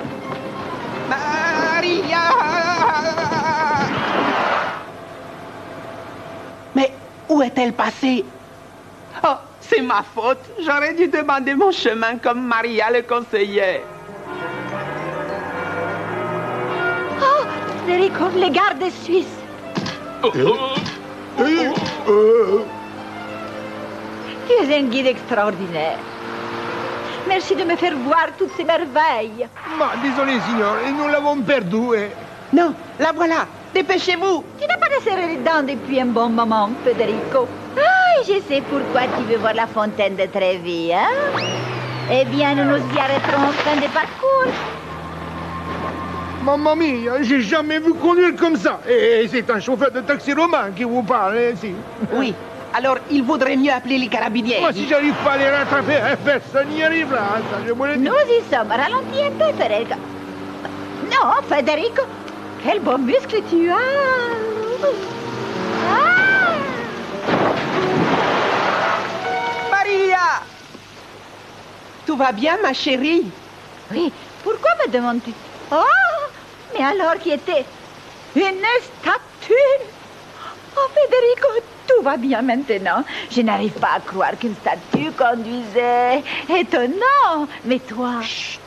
Maria. Mais où est-elle passée? Oh, c'est ma faute. J'aurais dû demander mon chemin comme Maria le conseillait. Oh, Federico, les gardes suisses. Tu es un guide extraordinaire. Merci de me faire voir toutes ces merveilles. Ma, désolé, signor, nous l'avons perdu. Non, la voilà. Dépêchez-vous. Tu n'as pas de serrer les dents depuis un bon moment, Federico. Ah, je sais pourquoi tu veux voir la fontaine de Trévi, hein? Eh bien, nous nous y arrêterons en fin de parcours. Mamma mia, j'ai jamais vu conduire comme ça. Et c'est un chauffeur de taxi romain qui vous parle, si. Oui, alors il vaudrait mieux appeler les carabiniers. Moi, si j'arrive pas à les rattraper, personne n'y arrivera. Ça, je vous le dis. Nous y sommes. Ralentis un peu, Federico. Non, Federico. Quel beau muscle tu as. Ah! Maria! Tout va bien, ma chérie? Oui, pourquoi me demandes-tu? Oh, mais alors qui était une statue? Oh, Federico, tout va bien maintenant. Je n'arrive pas à croire qu'une statue conduisait. Étonnant, mais toi... Chut,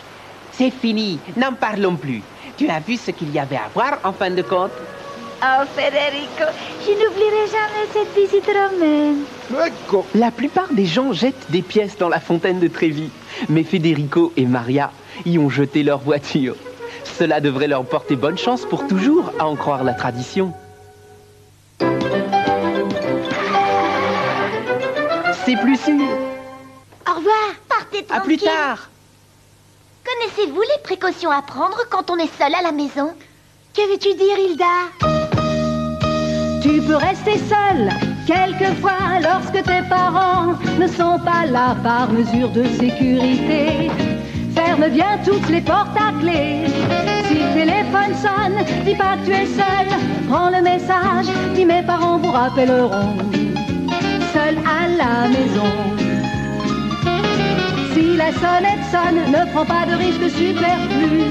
c'est fini, n'en parlons plus. Tu as vu ce qu'il y avait à voir, en fin de compte? Oh, Federico, je n'oublierai jamais cette visite romaine. Ecco. La plupart des gens jettent des pièces dans la fontaine de Trévi. Mais Federico et Maria y ont jeté leur voiture. Cela devrait leur porter bonne chance pour toujours, à en croire la tradition. C'est plus sûr. Au revoir. Partez tranquille. À plus tard. Connaissez-vous les précautions à prendre quand on est seul à la maison? Que veux-tu dire, Hilda? Tu peux rester seul quelquefois lorsque tes parents ne sont pas là par mesure de sécurité. Ferme bien toutes les portes à clé. Si le téléphone sonne, dis pas que tu es seul. Prends le message, dis mes parents vous rappelleront. Seul à la maison. Si la sonnette sonne, ne prends pas de risque superflu.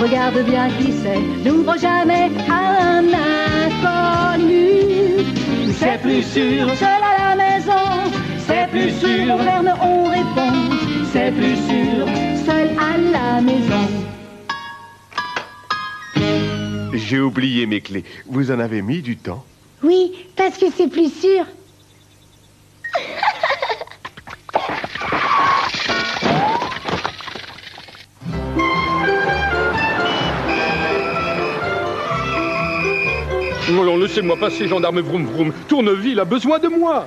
Regarde bien qui c'est, n'ouvre jamais à un inconnu. C'est plus sûr, seul à la maison. C'est plus sûr, Verne on répond. C'est plus sûr, seul à la maison. J'ai oublié mes clés. Vous en avez mis du temps? Oui, parce que c'est plus sûr. Non, laissez-moi passer, gendarme vroom vroom. Tourneville a besoin de moi.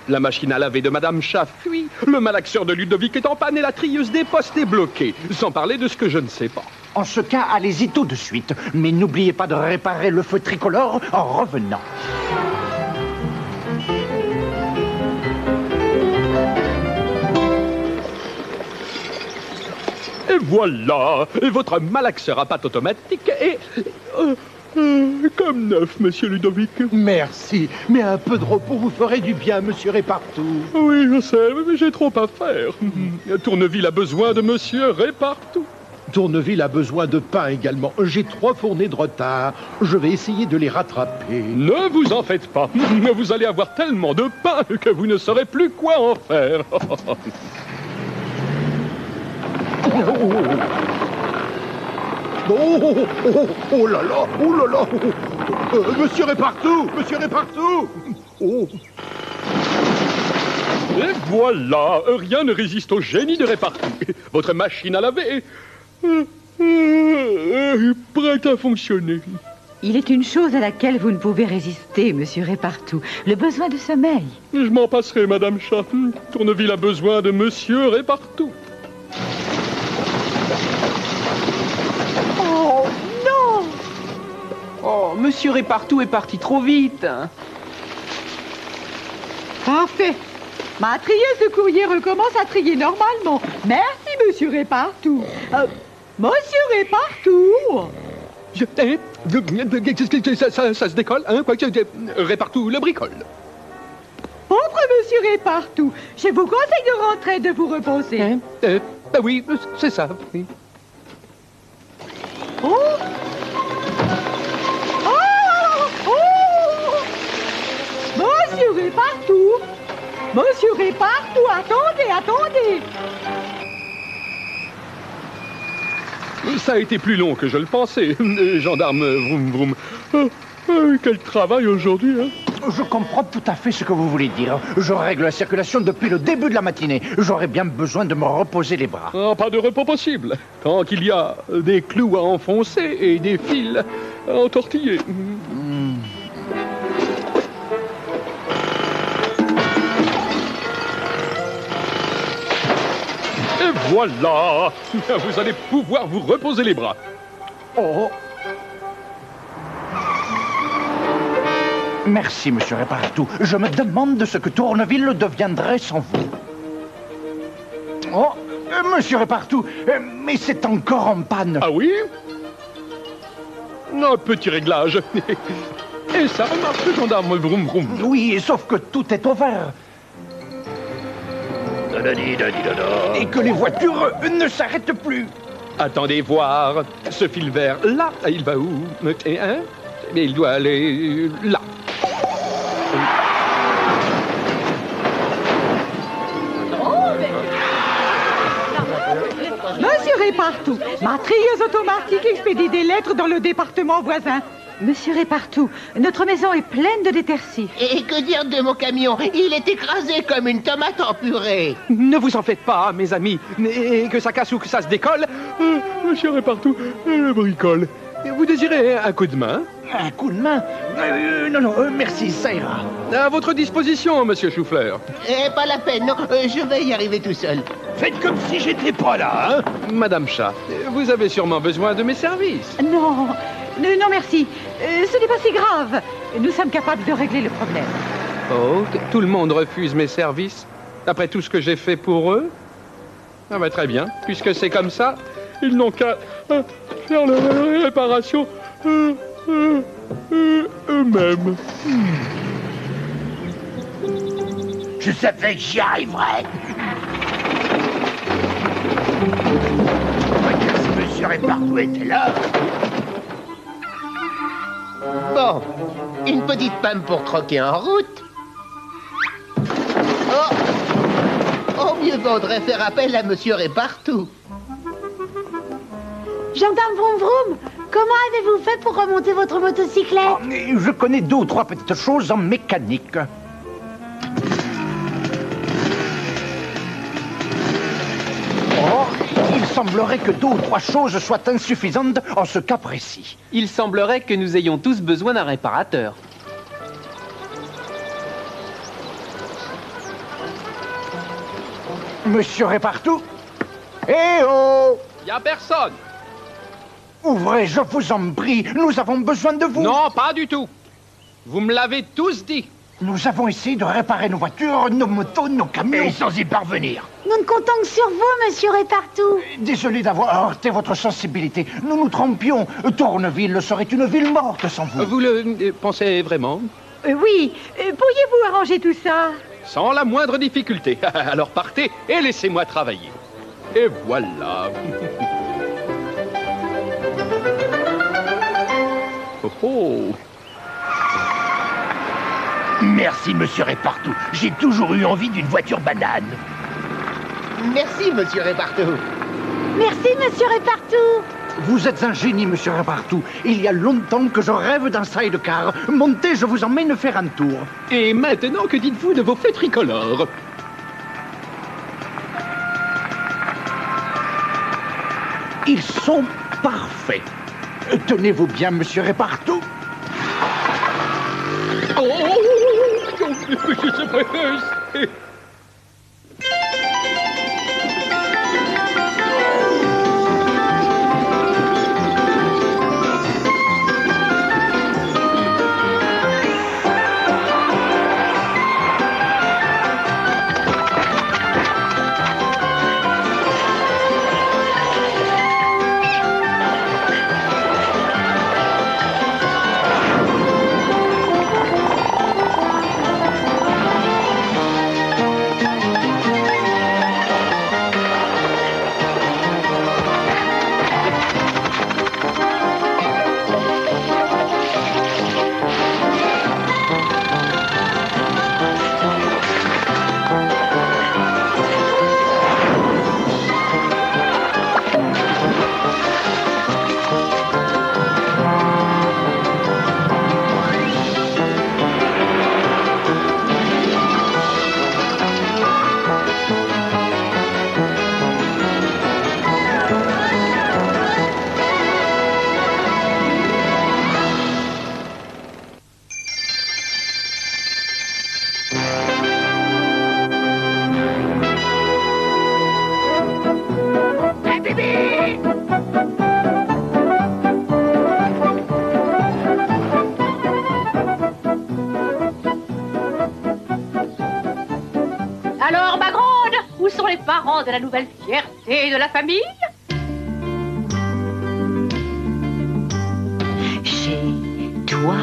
La machine à laver de Madame Chat fuit. Le malaxeur de Ludovic est en panne et la trieuse des postes est bloquée. Sans parler de ce que je ne sais pas. En ce cas, allez-y tout de suite. Mais n'oubliez pas de réparer le feu tricolore en revenant. Et voilà, et votre malaxeur à pâte automatique est... comme neuf, monsieur Ludovic. Merci, mais un peu de repos vous ferait du bien, monsieur Répartout. Oui, je sais, mais j'ai trop à faire. Tourneville a besoin de monsieur Répartout. Tourneville a besoin de pain également. J'ai 3 fournées de retard. Je vais essayer de les rattraper. Ne vous en faites pas. Vous allez avoir tellement de pain que vous ne saurez plus quoi en faire. Oh là là, oh là là. Monsieur Répartout, monsieur Répartout. Oh. Et voilà, rien ne résiste au génie de Répartout. Votre machine à laver est prête à fonctionner. Il est une chose à laquelle vous ne pouvez résister, monsieur Répartout, le besoin de sommeil. Je m'en passerai, Madame Chat. Tourneville a besoin de monsieur Répartout. Oh, non! Oh, monsieur Répartout est parti trop vite. Parfait. Ma trieuse de courrier recommence à trier normalement. Merci, monsieur Répartout. Monsieur Répartout! Ça se décolle, hein? Répartout le bricole. Pauvre monsieur Répartout, je vous conseille de rentrer, de vous reposer. Oui, c'est ça, oui. Oh! Monsieur Répartout! Monsieur Répartout, attendez! Ça a été plus long que je le pensais. Gendarme, vroom vroom. Quel travail aujourd'hui, hein? Je comprends tout à fait ce que vous voulez dire. Je règle la circulation depuis le début de la matinée. J'aurais bien besoin de me reposer les bras. Pas de repos possible. Tant qu'il y a des clous à enfoncer et des fils à entortiller. Et voilà! Vous allez pouvoir vous reposer les bras. Oh! Merci, monsieur Répartout. Je me demande ce que Tourneville deviendrait sans vous. Oh, monsieur Répartout, mais c'est encore en panne. Ah oui? Un petit réglage. Et ça remarque, gendarme, vroom vroom. Oui, sauf que tout est au vert. Et que les voitures ne s'arrêtent plus. Attendez voir. Ce fil vert, là, il va où? Il doit aller là. Monsieur Répartout, ma trieuse automatique expédie des lettres dans le département voisin. Monsieur Répartout, notre maison est pleine de détersis. Et que dire de mon camion? Il est écrasé comme une tomate en purée. Ne vous en faites pas, mes amis. Et que ça casse ou que ça se décolle, monsieur Répartout, le bricole. Vous désirez un coup de main? Un coup de main? Non, merci, ça ira. À votre disposition, monsieur Choufleur. Pas la peine, non, je vais y arriver tout seul. Faites comme si j'étais pas là, hein? Madame Chat, vous avez sûrement besoin de mes services. Non, merci. Ce n'est pas si grave. Nous sommes capables de régler le problème. Oh, tout le monde refuse mes services? Après tout ce que j'ai fait pour eux? Ah bah très bien. Puisque c'est comme ça, ils n'ont qu'à faire la réparation eux-mêmes. Je savais que j'y arriverais. Si monsieur Répartout était là... Bon, une petite pomme pour croquer en route. Oh, mieux vaudrait faire appel à monsieur Répartout. Gendarme Vroom Vroom, comment avez-vous fait pour remonter votre motocyclette? Je connais 2 ou 3 petites choses en mécanique. Il semblerait que 2 ou 3 choses soient insuffisantes en ce cas précis. Il semblerait que nous ayons tous besoin d'un réparateur. Monsieur Répartout? Eh oh! Y a personne. Ouvrez, je vous en prie, nous avons besoin de vous. Non, pas du tout. Vous me l'avez tous dit. Nous avons essayé de réparer nos voitures, nos motos, nos camions. Et sans y parvenir. Nous ne comptons que sur vous, monsieur Répartout. Désolé d'avoir heurté votre sensibilité. Nous nous trompions. Tourneville serait une ville morte sans vous. Vous le pensez vraiment? Oui, pourriez-vous arranger tout ça? Sans la moindre difficulté. Alors partez et laissez-moi travailler. Et voilà. Oh oh. Merci, monsieur Répartout. J'ai toujours eu envie d'une voiture banane. Merci, monsieur Répartout. Merci, monsieur Répartout. Vous êtes un génie, monsieur Répartout. Il y a longtemps que je rêve d'un sidecar. Montez, je vous emmène faire un tour. Et maintenant, que dites-vous de vos feux tricolores? Ils sont parfaits. Tenez-vous bien, monsieur Répartout. Oh, Alors, ma grande, où sont les parents de la nouvelle fierté de la famille? Chez toi,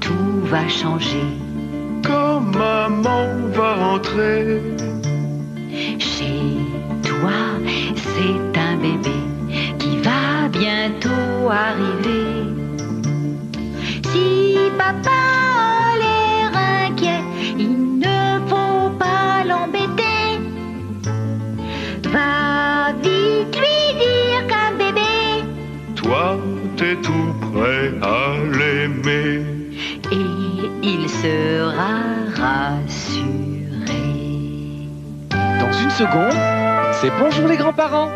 tout va changer. Quand maman va rentrer, Chez toi, c'est un bébé qui va bientôt arriver. Si papa a l'air inquiet, il ne faut pas l'embêter. Va vite lui dire qu'un bébé, toi t'es tout prêt à l'aimer. et il sera rassuré. Dans une seconde, c'est Bonjour les grands-parents.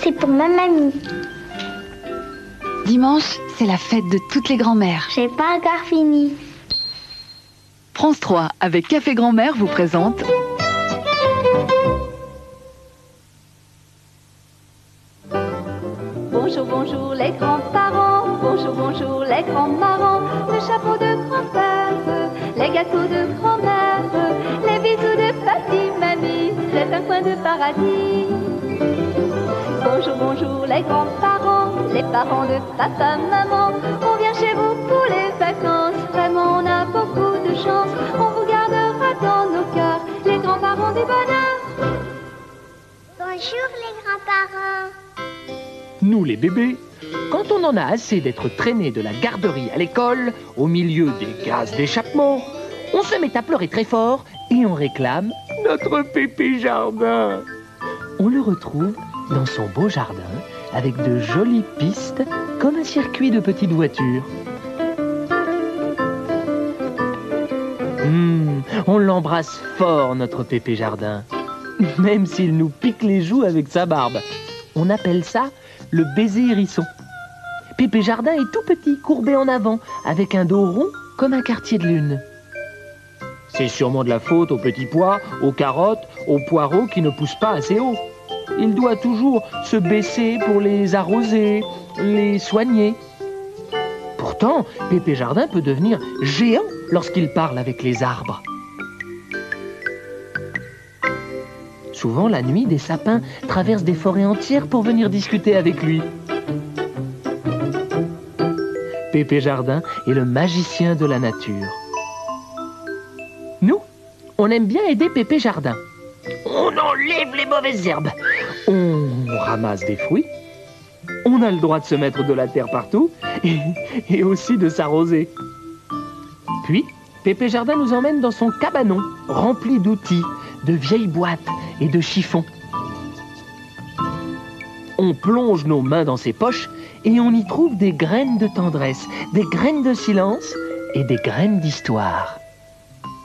C'est pour ma mamie. Dimanche, c'est la fête de toutes les grand-mères. J'ai pas encore fini. France 3, avec Café Grand-mère, vous présente... Bonjour, bonjour les grands-parents, bonjour, bonjour les grands-marrants, le chapeau de grand-père, les gâteaux de grand-mère, les bisous de papy, mamie, c'est un coin de paradis. Bonjour, bonjour les grands-parents, les parents de papa, maman, on vient chez vous pour les vacances, vraiment on a beaucoup de chance, on vous gardera dans nos cœurs, les grands-parents du bonheur. Bonjour les grands-parents. Nous les bébés, quand on en a assez d'être traînés de la garderie à l'école, au milieu des gaz d'échappement, on se met à pleurer très fort et on réclame notre Pépé Jardin. On le retrouve dans son beau jardin avec de jolies pistes comme un circuit de petites voitures. On l'embrasse fort, notre Pépé Jardin, même s'il nous pique les joues avec sa barbe. On appelle ça le baiser hérisson. Pépé Jardin est tout petit, courbé en avant, avec un dos rond comme un quartier de lune. C'est sûrement de la faute aux petits pois, aux carottes, aux poireaux qui ne poussent pas assez haut. Il doit toujours se baisser pour les arroser, les soigner. Pourtant, Pépé Jardin peut devenir géant lorsqu'il parle avec les arbres. Souvent, la nuit, des sapins traversent des forêts entières pour venir discuter avec lui. Pépé Jardin est le magicien de la nature. Nous, on aime bien aider Pépé Jardin. On enlève les mauvaises herbes. On ramasse des fruits. On a le droit de se mettre de la terre partout et aussi de s'arroser. Puis, Pépé Jardin nous emmène dans son cabanon, rempli d'outils, de vieilles boîtes et de chiffons. On plonge nos mains dans ses poches et on y trouve des graines de tendresse, des graines de silence et des graines d'histoire.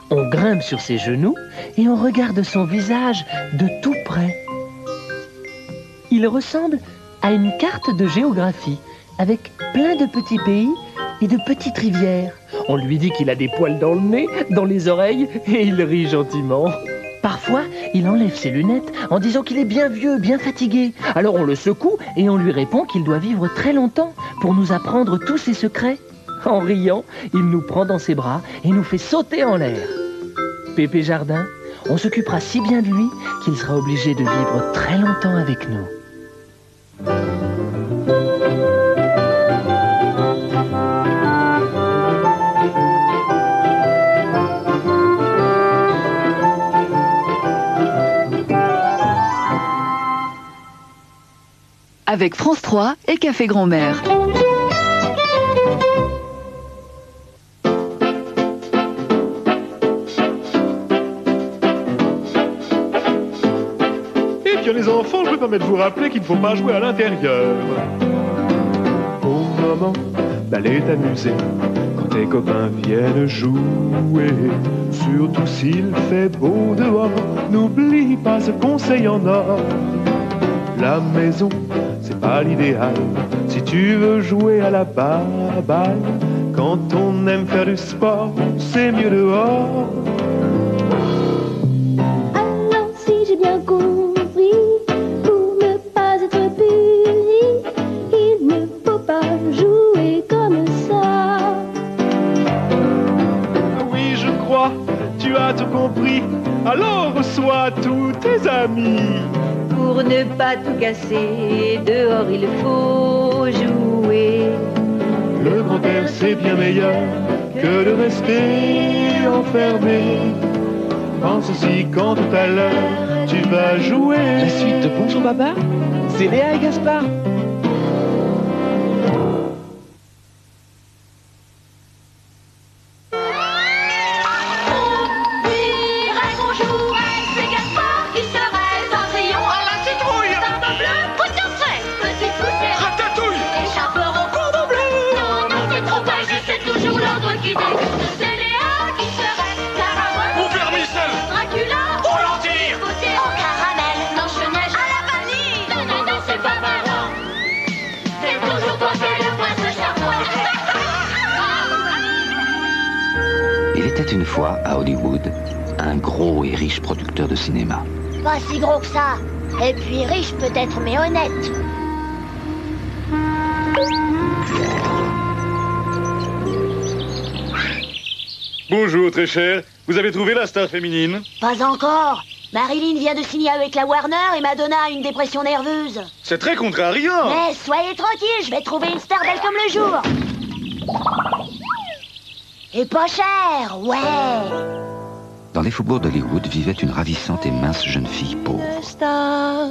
On grimpe sur ses genoux et on regarde son visage de tout près. Il ressemble à une carte de géographie avec plein de petits pays et de petites rivières. On lui dit qu'il a des poils dans le nez, dans les oreilles et il rit gentiment. Parfois, il enlève ses lunettes en disant qu'il est bien vieux, bien fatigué. Alors on le secoue et on lui répond qu'il doit vivre très longtemps pour nous apprendre tous ses secrets. En riant, il nous prend dans ses bras et nous fait sauter en l'air. Pépé Jardin, on s'occupera si bien de lui qu'il sera obligé de vivre très longtemps avec nous. Avec France 3 et Café Grand-Mère. Eh bien les enfants, je me permets de vous rappeler qu'il ne faut pas jouer à l'intérieur. Au moment d'aller t'amuser, quand tes copains viennent jouer, surtout s'il fait beau dehors, n'oublie pas ce conseil en or. La maison, c'est pas l'idéal. Si tu veux jouer à la balle, quand on aime faire du sport, c'est mieux dehors. Alors si j'ai bien compris, pour ne pas être puni, il ne faut pas jouer comme ça. Oui, je crois, tu as tout compris. Alors reçois tous tes amis. Pour ne pas tout casser, dehors il faut jouer. Le grand air c'est bien meilleur que de rester enfermé. Pense aussi quand tout à l'heure tu vas jouer. La suite de Bonjour Baba, c'est Léa et Gaspard. Une fois, à Hollywood, un gros et riche producteur de cinéma. Pas si gros que ça. Et puis riche peut-être, mais honnête. Bonjour, très cher. Vous avez trouvé la star féminine? Pas encore. Marilyn vient de signer avec la Warner et Madonna a une dépression nerveuse. C'est très contrariant. Mais soyez tranquille, je vais trouver une star belle comme le jour. Et pas cher, ouais. Dans les faubourgs d'Hollywood vivait une ravissante et mince jeune fille pauvre. Star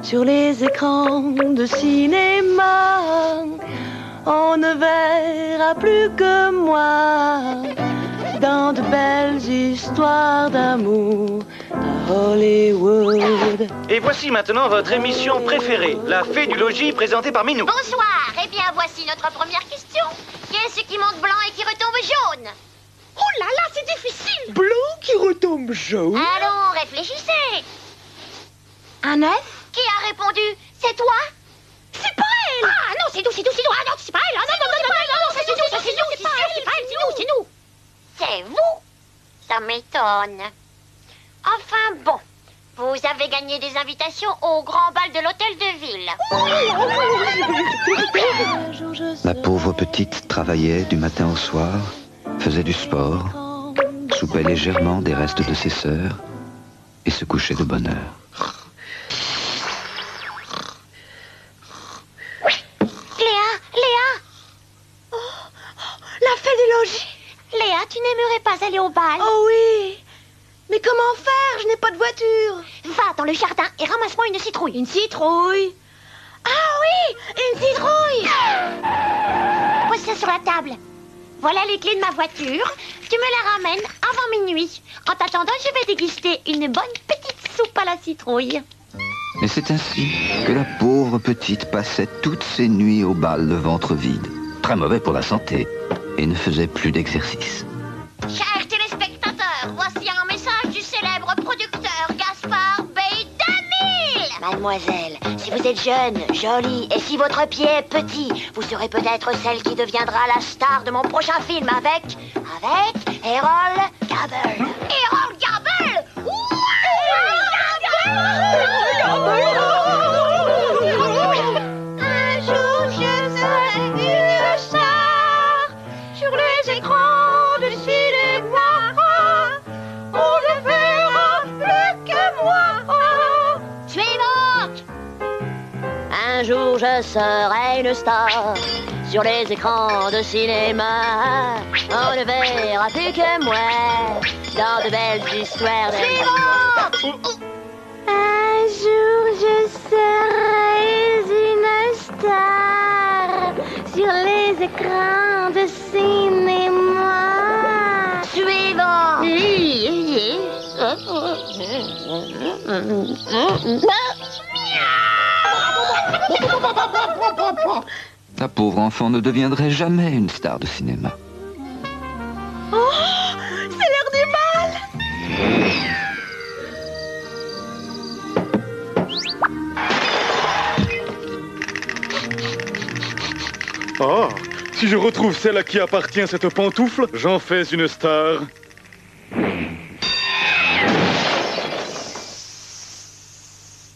sur les écrans de cinéma, on ne verra plus que moi dans de belles histoires d'amour à Hollywood. Et voici maintenant votre émission préférée, La Fée du Logis, présentée par Minou. Bonsoir, et bien voici notre première question. Qu'est-ce qui monte blanc et qui retombe jaune? Oh là là, c'est difficile. Blanc qui retombe jaune. Allons, réfléchissez. Un œuf? Qui a répondu? C'est toi? C'est pas elle. Ah non, c'est nous. Ah non, c'est pas elle. Ah non, c'est nous, c'est nous. C'est vous? Ça m'étonne. Enfin bon, vous Vous avez gagné des invitations au grand bal de l'hôtel de ville. La pauvre petite travaillait du matin au soir, faisait du sport, soupait légèrement des restes de ses sœurs et se couchait de bonne heure. Léa la fée du logis. Léa, tu n'aimerais pas aller au bal? Oh oui. Mais comment faire? Je n'ai pas de voiture. Va dans le jardin et ramasse-moi une citrouille. Une citrouille? Ah oui, une citrouille. Pose ça sur la table. Voilà les clés de ma voiture. Tu me la ramènes avant minuit. En t'attendant, je vais déguster une bonne petite soupe à la citrouille. Et c'est ainsi que la pauvre petite passait toutes ses nuits au bal le ventre vide, très mauvais pour la santé, et ne faisait plus d'exercice. Chers téléspectateurs, voici un message du célèbre producteur Gaspard B2000. Mademoiselle, si vous êtes jeune, jolie, et si votre pied est petit, vous serez peut-être celle qui deviendra la star de mon prochain film avec Errol Gable. Errol Gable! Un jour je serai une star sur les écrans de cinéma. On ne verra plus que moi. Suivante! Un jour je serai une star sur les écrans de cinéma. On ne verra plus que moi dans de belles histoires de... Suivante! Un jour je serai une star sur les écrans de cinéma. Suivant! La pauvre enfant ne deviendrait jamais une star de cinéma. Oh, c'est l'heure du bal. Oh, si je retrouve celle à qui appartient cette pantoufle, j'en fais une star.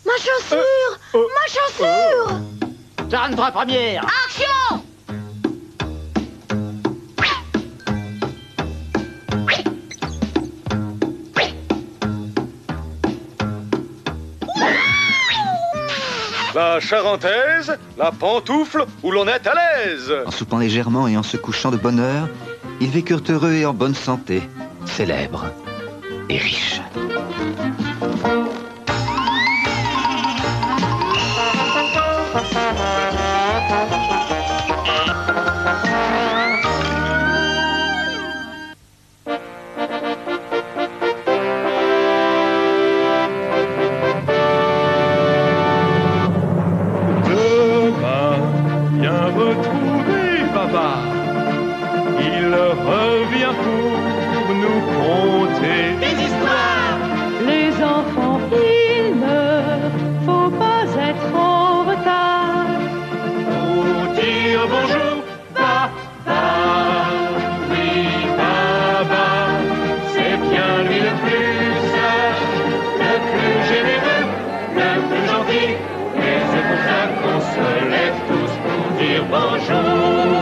Ma chaussure! Ma chaussure! Turn 3 première. Action! La charentaise, la pantoufle où l'on est à l'aise. En soupant légèrement et en se couchant de bonne heure, ils vécurent heureux et en bonne santé, célèbres et riches. Il revient pour nous conter des histoires. Les enfants, il ne faut pas être en retard Pour dire bonjour, papa, oui papa, c'est bien lui le plus sage, le plus généreux, le plus gentil. Et c'est pour ça qu'on se lève tous pour dire bonjour.